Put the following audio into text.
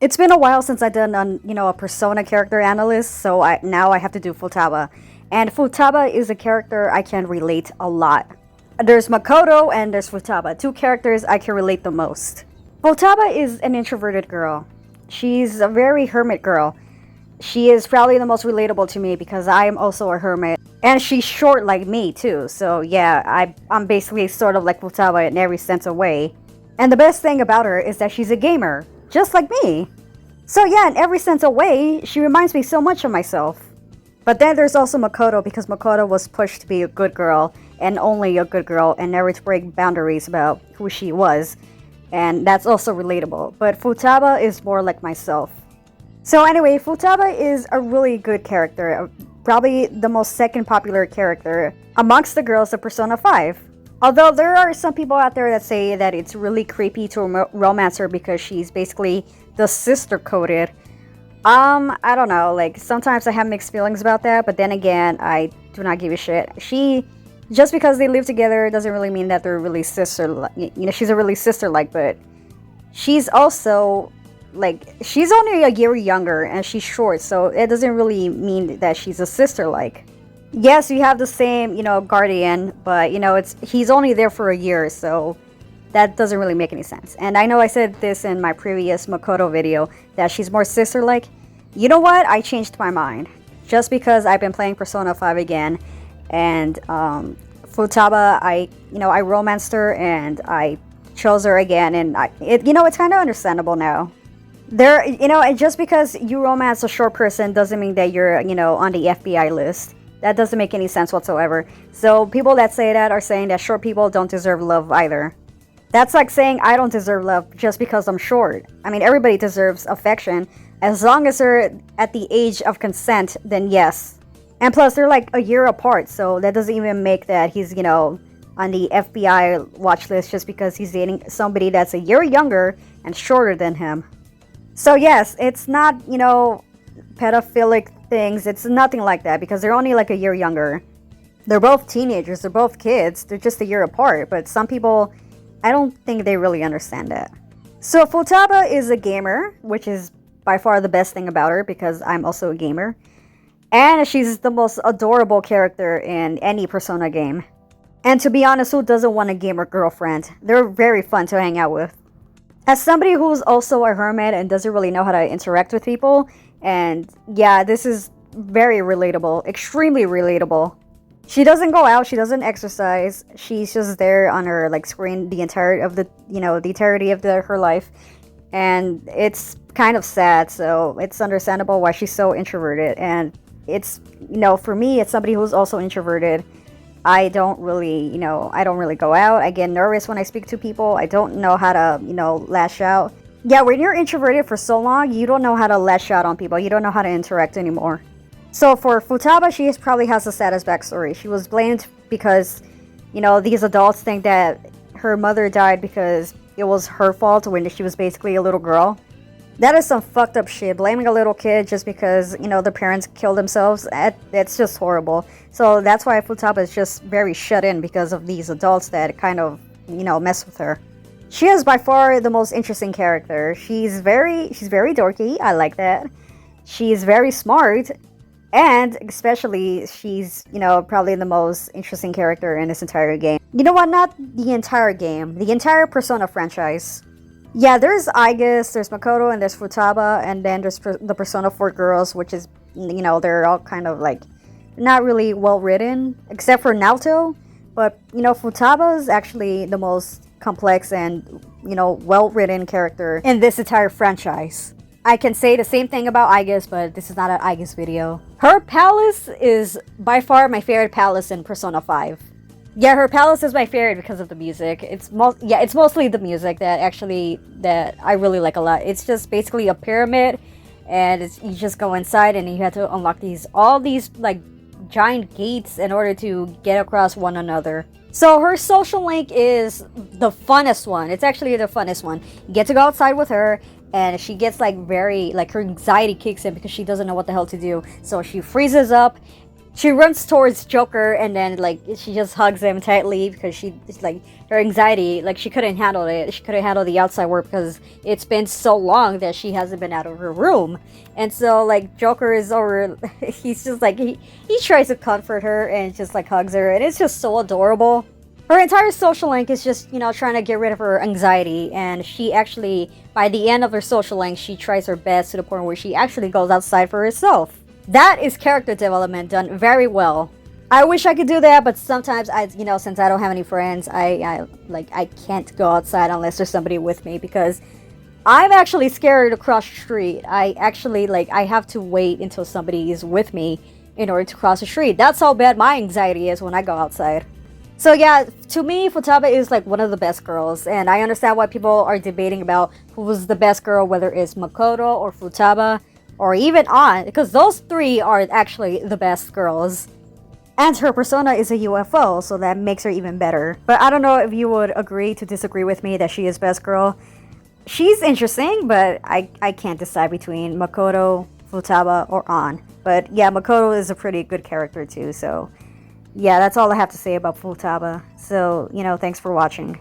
It's been a while since I've done a Persona character analyst, so now I have to do Futaba. And Futaba is a character I can relate a lot. There's Makoto and there's Futaba, two characters I can relate the most. Futaba is an introverted girl. She's a very hermit girl. She is probably the most relatable to me because I am also a hermit. And she's short like me too, so yeah, I'm basically sort of like Futaba in every sense of way. And the best thing about her is that she's a gamer, just like me. So yeah, in every sense of way, she reminds me so much of myself. But then there's also Makoto, because Makoto was pushed to be a good girl, and only a good girl, and never to break boundaries about who she was. And that's also relatable. But Futaba is more like myself. So anyway, Futaba is a really good character, probably the most second popular character amongst the girls of Persona 5. Although there are some people out there that say that it's really creepy to romance her because she's basically the sister coded. I don't know, like sometimes I have mixed feelings about that, but then again, I do not give a shit. Just because they live together doesn't really mean that they're really sister, she's a really sister-like, but she's also she's only a year younger and she's short, so it doesn't really mean that she's a sister-like. Yes, you have the same, guardian, but he's only there for a year, so that doesn't really make any sense. And I know I said this in my previous Makoto video that she's more sister-like. You know what? I changed my mind just because I've been playing Persona 5 again, and Futaba, I romanced her and I chose her again, and it's kind of understandable now. Just because you romance a short person doesn't mean that you're, on the FBI list. That doesn't make any sense whatsoever. So people that say that are saying that short people don't deserve love either. That's like saying I don't deserve love just because I'm short. I mean, everybody deserves affection. As long as they're at the age of consent, then yes. And plus, they're like a year apart, so that doesn't even make that he's, on the FBI watch list just because he's dating somebody that's a year younger and shorter than him. So yes, it's not, pedophilic things. It's nothing like that because they're only like a year younger. They're both teenagers. They're both kids. They're just a year apart. But some people, I don't think they really understand that. So Futaba is a gamer, which is by far the best thing about her because I'm also a gamer. And she's the most adorable character in any Persona game. And to be honest, who doesn't want a gamer girlfriend? They're very fun to hang out with. As somebody who's also a hermit and doesn't really know how to interact with people, and yeah, this is very relatable, extremely relatable. She doesn't go out, she doesn't exercise, she's just there on her screen the entirety of her life, and it's kind of sad. So it's understandable why she's so introverted. And it's for me, it's somebody who's also introverted. I don't really go out. I get nervous when I speak to people. I don't know how to, lash out. Yeah, when you're introverted for so long, you don't know how to lash out on people. You don't know how to interact anymore. So for Futaba, she probably has the saddest backstory. She was blamed because, these adults think that her mother died because it was her fault when she was basically a little girl. That is some fucked up shit. Blaming a little kid just because, the parents killed themselves. It's just horrible. So that's why Futaba is just very shut in because of these adults that kind of, mess with her. She is by far the most interesting character. She's very dorky. I like that. She's very smart. And especially, she's, probably the most interesting character in this entire game. You know what? Not the entire game. The entire Persona franchise. Yeah, there's Aigis, there's Makoto, and there's Futaba, and then there's the Persona 4 girls, which is, they're all kind of not really well written, except for Naoto. But, Futaba is actually the most complex and, well written character in this entire franchise. I can say the same thing about Aigis, but this is not an Aigis video. Her palace is by far my favorite palace in Persona 5. Yeah, her palace is my favorite because of the music. It's mostly the music that I really like a lot. It's just basically a pyramid, and you just go inside and you have to unlock all these giant gates in order to get across one another. So her social link is the funnest one. It's actually the funnest one. You get to go outside with her, and she gets her anxiety kicks in because she doesn't know what the hell to do. So she freezes up. She runs towards Joker and then like she just hugs him tightly because she like her anxiety, like she couldn't handle it. She couldn't handle the outside world because it's been so long that she hasn't been out of her room. And so like Joker is over he's just like he tries to comfort her and just like hugs her, and it's just so adorable. Her entire social link is just, trying to get rid of her anxiety, and she actually, by the end of her social link, she tries her best to the point where she actually goes outside for herself. That is character development done very well. I wish I could do that, but sometimes since I don't have any friends, I can't go outside unless there's somebody with me because I'm actually scared to cross the street. I actually I have to wait until somebody is with me in order to cross the street. That's how bad my anxiety is when I go outside. So yeah, to me, Futaba is like one of the best girls, and I understand why people are debating about who was the best girl, whether it's Makoto or Futaba, or even An, because those three are actually the best girls. And her persona is a UFO, so that makes her even better. But I don't know if you would agree to disagree with me that she is best girl. She's interesting, but I can't decide between Makoto, Futaba, or An. But yeah, Makoto is a pretty good character too, so yeah, that's all I have to say about Futaba. So, thanks for watching.